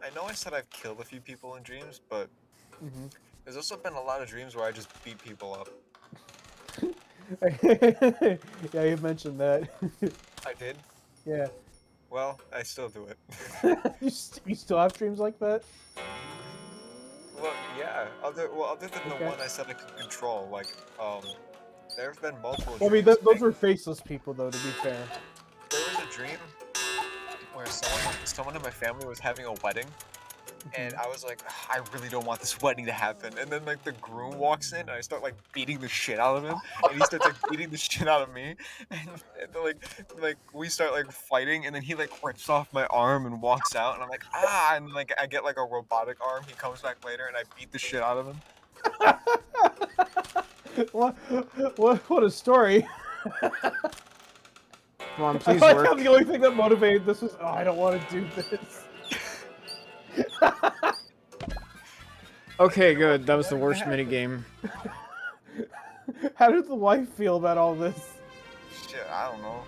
I know I said I've killed a few people in dreams, but Mm-hmm. there's also been a lot of dreams where I just beat people up. Yeah, you mentioned that. I did? Yeah. Well, I still do it. You still have dreams like that? Well, yeah. Other than the Okay. one I said I could control, like, there have been multiple I mean, dreams. those were faceless people, though. To be fair. There was a dream where someone in my family was having a wedding, and I was like, I really don't want this wedding to happen. And then like the groom walks in, and I start like beating the shit out of him, and he starts like beating the shit out of me, and then, like we start like fighting, and then he like rips off my arm and walks out, and I'm like and like I get like a robotic arm. He comes back later, and I beat the shit out of him. What a story! Come on, I please like work. how the only thing that motivated this was, oh, I don't want to do this. Okay, good. That was the worst minigame. How did the wife feel about all this? Shit, I don't know.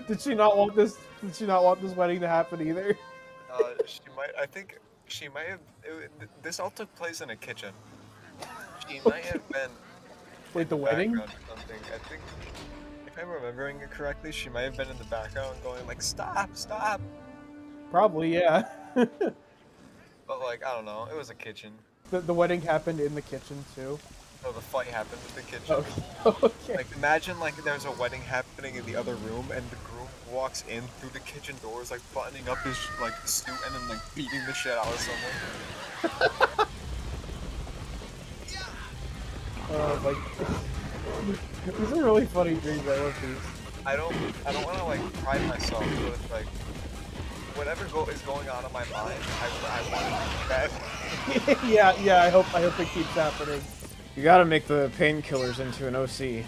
Did she not want this? Did she not want this wedding to happen either? She might. I think she might have. This all took place in a kitchen. She might have been Wait, in the wedding? background or something. I think, if I'm remembering it correctly, she might have been in the background going like, "Stop, stop!" Probably, yeah. But like, I don't know. It was a kitchen. The wedding happened in the kitchen too. So the fight happened in the kitchen. Okay. Okay. Like, imagine like there's a wedding happening in the other room, and the groom walks in through the kitchen doors, like buttoning up his like suit, and then like beating the shit out of someone. Like these are really funny dreams. I love these. I don't want to like pride myself, but it's like whatever is going on in my mind, I want to do that. Yeah. I hope it keeps happening. You gotta make the painkillers into an OC.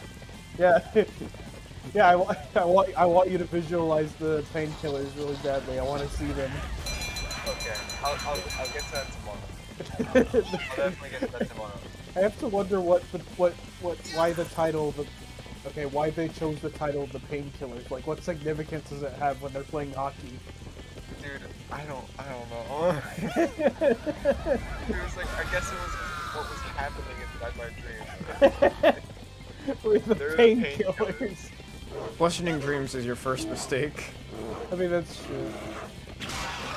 Yeah. Yeah, I want you to visualize the painkillers really badly. I want to see them. Okay, I'll get to that tomorrow. I'll definitely get to that tomorrow. I have to wonder why the title why they chose the title of the painkillers. Like, what significance does it have when they're playing hockey? Dude, I don't know. It was like, I guess it was what was happening inside my dreams. With the They're the painkillers. Questioning dreams is your first mistake. I mean, that's true.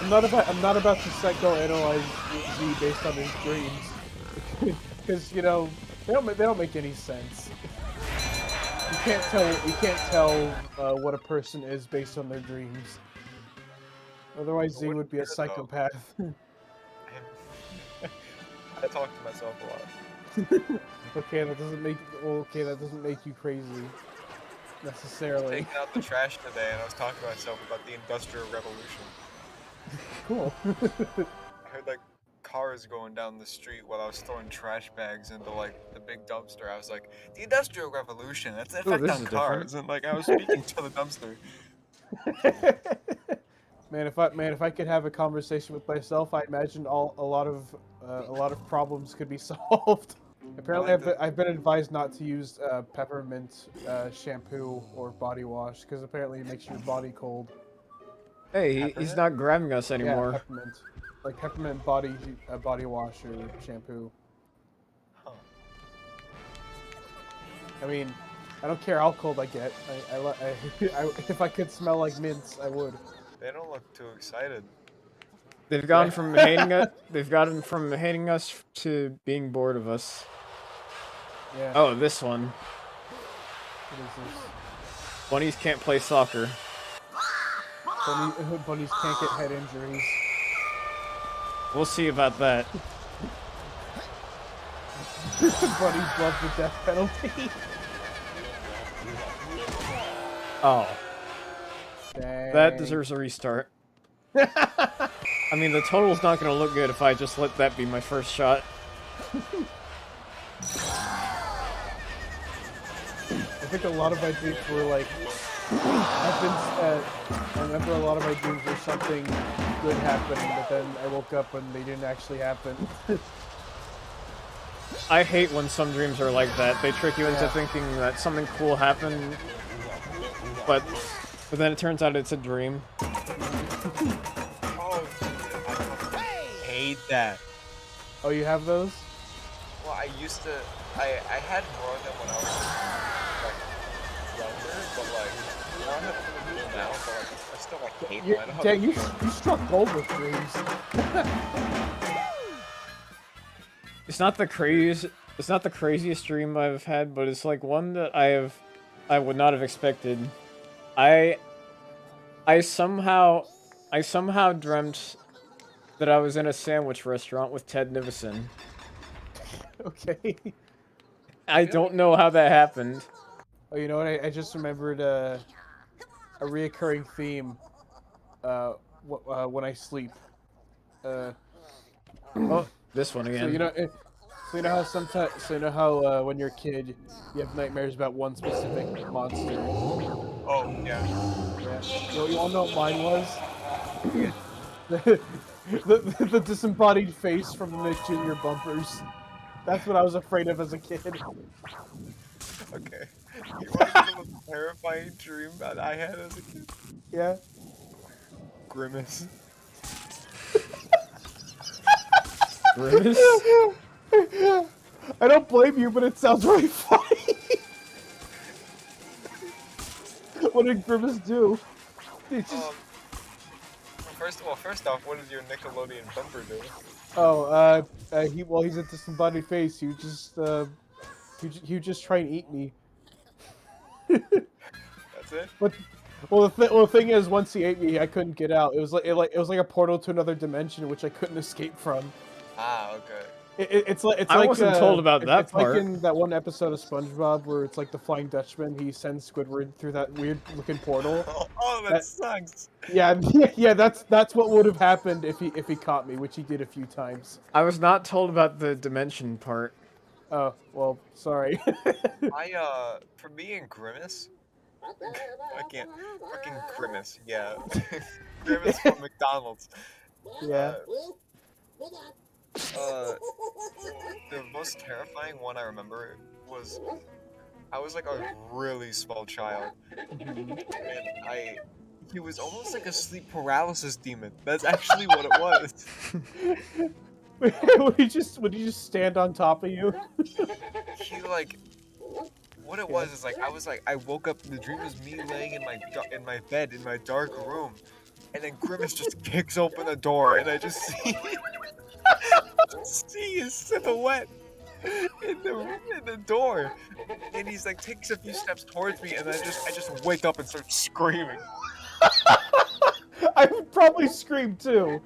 I'm not about to psychoanalyze Z based on his dreams, because you know they don't make any sense. You can't tell what a person is based on their dreams. Otherwise, Z would be a psychopath. I talk to myself a lot. Okay, that doesn't make you crazy necessarily. Taking out the trash today, and I was talking to myself about the Industrial Revolution. Cool. I heard like cars going down the street while I was throwing trash bags into like the big dumpster. I was like, the Industrial Revolution, that's the effect this on is cars. And like I was speaking to the dumpster. Man, if I could have a conversation with myself, I imagine a lot of problems could be solved. Apparently, I've been advised not to use peppermint shampoo or body wash because apparently it makes your body cold. Hey, he's not grabbing us anymore. Yeah, peppermint, like peppermint body wash or shampoo. Huh. I mean, I don't care how cold I get. If I could smell like mints, I would. They don't look too excited. They've gone from hating us. They've gotten from hating us to being bored of us. Yeah. Oh, this one. What is this? Bunnies can't play soccer. Bunnies can't get head injuries. We'll see about that. Bunnies love the death penalty. Oh. Dang. That deserves a restart. I mean, the total's not gonna look good if I just let that be my first shot. I think a lot of my dreams were like, I remember a lot of my dreams were something good happening, but then I woke up and they didn't actually happen. I hate when some dreams are like that. They trick you into thinking that something cool happened, but then it turns out it's a dream. Oh, need that. Oh, you have those? Well, I used to. I had more of them when I was like younger, but like I don't have too many of them now. But like I still like hate them. I don't have. Dang, you struck gold with dreams. It's not the craziest. It's not the craziest dream I've had, but it's like one that I would not have expected. I somehow dreamt that I was in a sandwich restaurant with Ted Nivison. Okay. I don't know how that happened. Oh, you know what? I just remembered a reoccurring theme. When I sleep. Oh, this one So again. you know, so you know how sometimes, so you know how when you're a kid, you have nightmares about one specific monster. Oh yeah. Yeah. You all know what mine was? The disembodied face from the Nick Jr. bumpers. That's what I was afraid of as a kid. Okay. You want to know the most terrifying dream that I had as a kid? Yeah. Grimace. Grimace? I don't blame you, but it sounds really funny. What did Grimace do? He just... First off, what did your Nickelodeon bumper do? Oh, he's a disembodied face. He would just try and eat me. That's it? But, the thing is, once he ate me, I couldn't get out. It was like a portal to another dimension, which I couldn't escape from. Ah, okay. It's like I wasn't told about that it's part. like in that one episode of SpongeBob where it's like the Flying Dutchman. He sends Squidward through that weird looking portal. That sucks. Yeah, yeah. That's what would have happened if he caught me, which he did a few times. I was not told about the dimension part. Oh well, sorry. For me and Grimace, I can't. Fucking Grimace, yeah. Grimace from McDonald's. Yeah. The most terrifying one I remember was I was like a really small child, and he was almost like a sleep paralysis demon. That's actually what it was. Would he just stand on top of you? He like. What it was is like I woke up. The dream was me laying in my bed in my dark room, and then Grimace just kicks open the door, and I just see his silhouette in the door, and he's like takes a few steps towards me, and I just wake up and start screaming. I would probably scream too.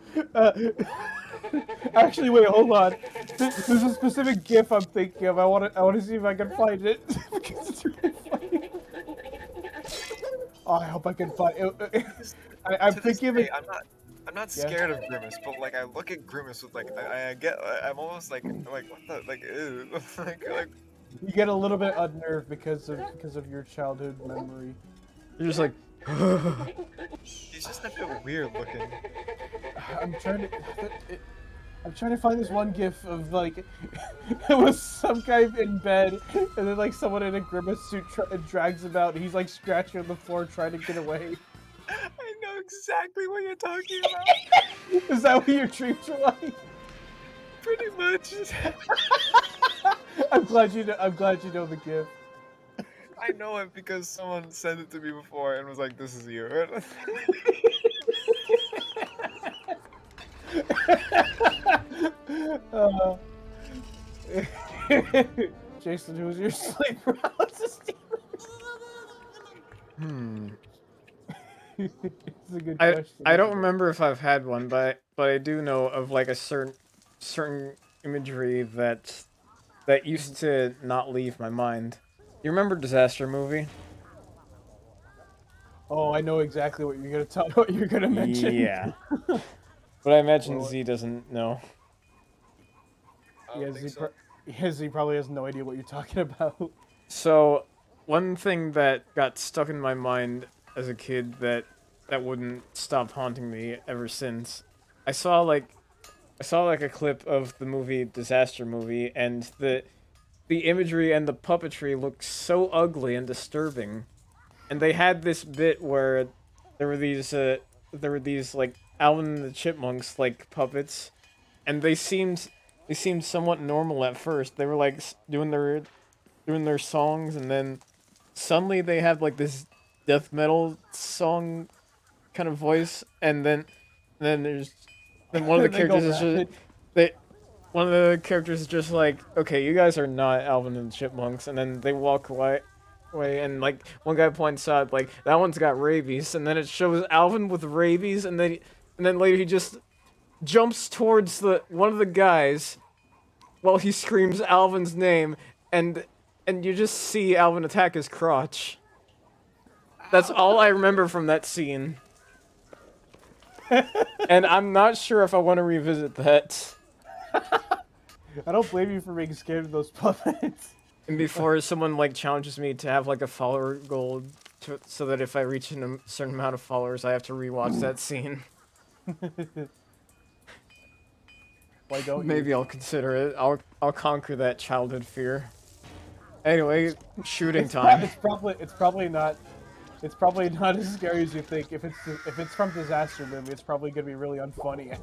Actually, wait, hold on. There's a specific GIF I'm thinking of. I want to see if I can find it because it's really funny. Oh, I hope I can find it. I'm thinking of it. I'm not scared of Grimace, but like I look at Grimace with like I'm almost like what the like ew. like You get a little bit unnerved because of your childhood memory. You're just like, he's just a bit weird looking. I'm trying to find this one GIF of like it was some guy in bed and then like someone in a Grimace suit drags him out and he's like scratching on the floor trying to get away. I know exactly what you're talking about. Is that what your dreams are like? Pretty much. I'm glad you know the GIF. I know it because someone sent it to me before and was like, "This is you." Jason, who's your sleep paralysis demon? It's a good question. I don't remember if I've had one, but I do know of like a certain imagery that used to not leave my mind. You remember Disaster Movie? Oh, I know exactly what you're gonna mention. Yeah. But I imagine Z doesn't know. Z probably has no idea what you're talking about. So, one thing that got stuck in my mind as a kid that wouldn't stop haunting me ever since, I saw like a clip of the movie Disaster Movie, and the imagery and the puppetry looked so ugly and disturbing. And they had this bit where there were these like Alvin and the Chipmunks like puppets, and they seemed somewhat normal at first. They were like doing their songs, and then suddenly they had like this death metal song kind of voice, and then one of the They go characters is just rapid. they one of the characters is just like, okay, you guys are not Alvin and the Chipmunks, and then they walk away, and like one guy points out like that one's got rabies, and then it shows Alvin with rabies, and then later he just jumps towards the one of the guys while he screams Alvin's name, and you just see Alvin attack his crotch. That's all I remember from that scene. And I'm not sure if I want to revisit that. I don't blame you for being scared of those puppets. And before someone like challenges me to have like a follower goal, so that if I reach a certain amount of followers, I have to rewatch that scene. Why don't you? Maybe I'll consider it. I'll conquer that childhood fear. Anyway, shooting time. It's probably not. It's probably not as scary as you think. If it's from Disaster Movie, it's probably gonna be really unfunny.